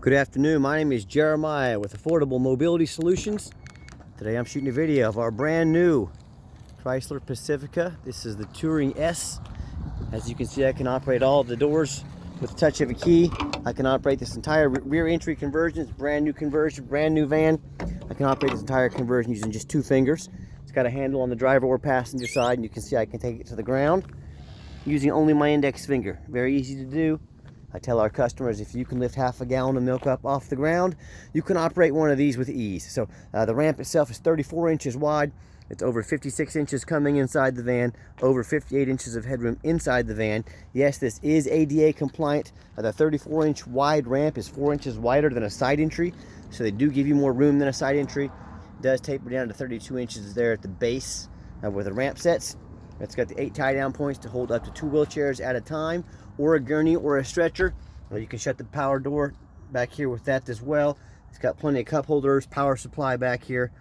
Good afternoon, my name is Jeremiah with Affordable Mobility Solutions. Today I'm shooting a video of our brand new Chrysler Pacifica. This is the Touring S. As you can see, I can operate all of the doors with the touch of a key. I can operate this entire rear entry conversion. It's brand new conversion, brand new van. I can operate this entire conversion using just 2 fingers. It's got a handle on the driver or passenger side, and you can see I can take it to the ground using only my index finger. Very easy to do. I tell our customers, if you can lift half a gallon of milk up off the ground, you can operate one of these with ease. So the ramp itself is 34 inches wide. It's over 56 inches coming inside the van, over 58 inches of headroom inside the van. Yes, this is ADA compliant. The 34-inch wide ramp is 4 inches wider than a side entry, so they do give you more room than a side entry. It does taper down to 32 inches there at the base where the ramp sets. It's got the 8 tie-down points to hold up to 2 wheelchairs at a time, or a gurney or a stretcher. You can shut the power door back here with that as well. It's got plenty of cup holders, power supply back here.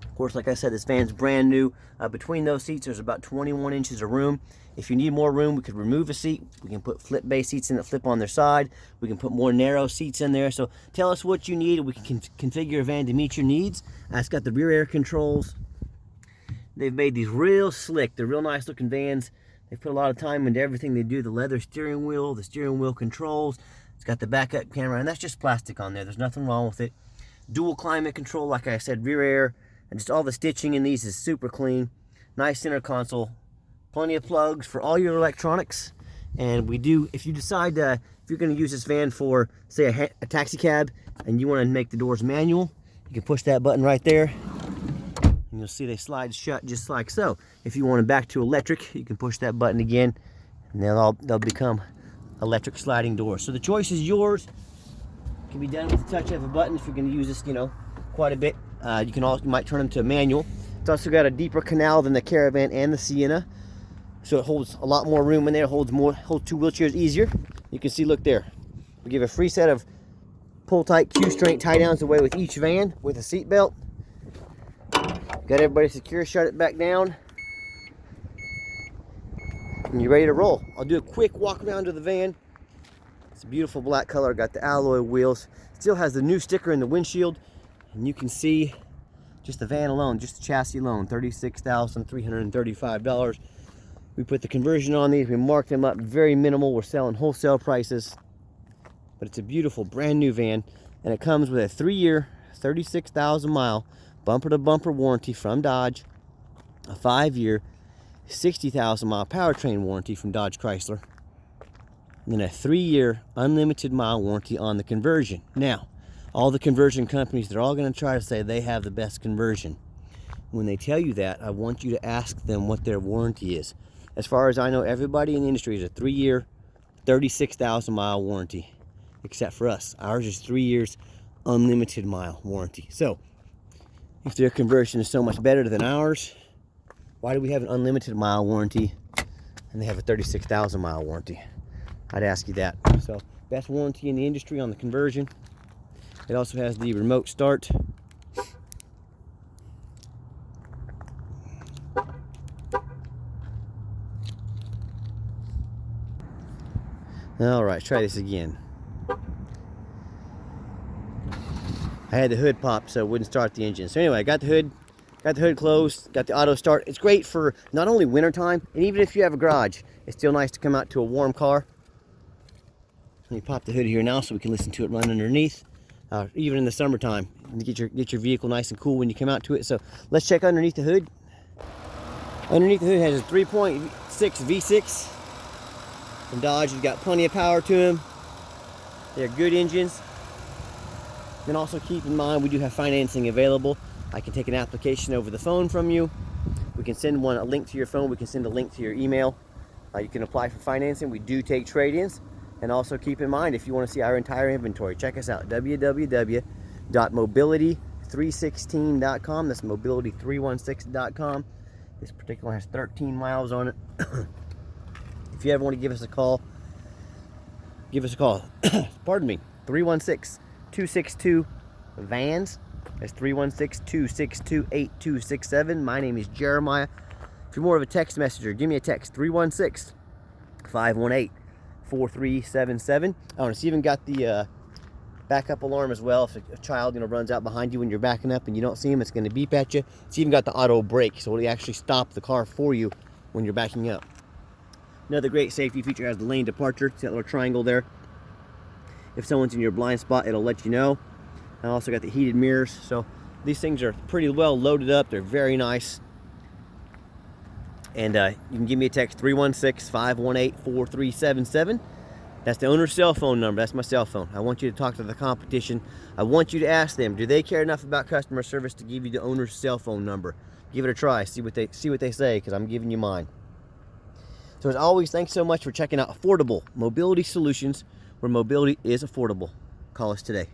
Of course, like I said, this van's brand new. Between those seats, there's about 21 inches of room. If you need more room, we could remove a seat. We can put flip base seats in that flip on their side. We can put more narrow seats in there. So tell us what you need, and we can configure a van to meet your needs. It's got the rear air controls. They've made these real slick. They're real nice looking vans. They've put a lot of time into everything they do. The leather steering wheel, the steering wheel controls. It's got the backup camera, and that's just plastic on there. There's nothing wrong with it. Dual climate control, like I said, rear air, and just all the stitching in these is super clean. Nice center console. Plenty of plugs for all your electronics. And we do, if you decide, if you're going to use this van for, say, a taxi cab, and you want to make the doors manual, you can push that button right there. And you'll see they slide shut just like so. If you want them back to electric, you can push that button again, and they'll become electric sliding doors. So the choice is yours. It can be done with the touch of a button if you're going to use this, quite a bit. You might turn them to a manual. It's also got a deeper canal than the Caravan and the Sienna, so it holds a lot more room in there. Holds 2 wheelchairs easier. You can see, look there. We give a free set of pull-tight Q-strength tie-downs away with each van with a seat belt. Got everybody secure, shut it back down, and you're ready to roll. I'll do a quick walk around to the van. It's a beautiful black color, got the alloy wheels. Still has the new sticker in the windshield, and you can see just the van alone, just the chassis alone, $36,335. We put the conversion on these, we marked them up very minimal. We're selling wholesale prices, but it's a beautiful brand new van, and it comes with a 3-year, 36,000 mile bumper-to-bumper warranty from Dodge, a 5-year, 60,000 mile powertrain warranty from Dodge Chrysler, and then a 3-year unlimited mile warranty on the conversion. Now, all the conversion companies, they're all going to try to say they have the best conversion. When they tell you that, I want you to ask them what their warranty is. As far as I know, everybody in the industry is a 3-year, 36,000 mile warranty, except for us. Ours is 3 years unlimited mile warranty. So if their conversion is so much better than ours, why do we have an unlimited mile warranty and they have a 36,000 mile warranty? I'd ask you that. So, best warranty in the industry on the conversion. It also has the remote start. All right, try this again. I had the hood pop, so it wouldn't start the engine. So anyway, I got the hood closed, got the auto start. It's great for not only wintertime, and even if you have a garage, it's still nice to come out to a warm car. Let me pop the hood here now so we can listen to it run underneath. Even in the summertime, get your vehicle nice and cool when you come out to it. So let's check underneath the hood. Underneath the hood has a 3.6 V6 from Dodge. You've got plenty of power to them. They're good engines. Then also keep in mind, we do have financing available. I can take an application over the phone from you. We can send a link to your phone. We can send a link to your email. You can apply for financing. We do take trade-ins. And also keep in mind, if you want to see our entire inventory, check us out, www.mobility316.com. That's mobility316.com. This particular one has 13 miles on it. If you ever want to give us a call, pardon me, 316-262-VANS. That's 316-262-8267. My name is Jeremiah. If you're more of a text messenger, give me a text, 316-518 4377. Oh, and it's even got the backup alarm as well. If a child, runs out behind you when you're backing up and you don't see him, it's going to beep at you. It's even got the auto brake, so it'll actually stop the car for you when you're backing up. Another great safety feature has the lane departure. See that little triangle there? If someone's in your blind spot, it'll let you know. I also got the heated mirrors, so these things are pretty well loaded up. They're very nice. And you can give me a text, 316-518-4377. That's the owner's cell phone number. That's my cell phone. I want you to talk to the competition. I want you to ask them, do they care enough about customer service to give you the owner's cell phone number? Give it a try. See what they say, because I'm giving you mine. So as always, thanks so much for checking out affordable mobility solutions, where mobility is affordable. Call us today.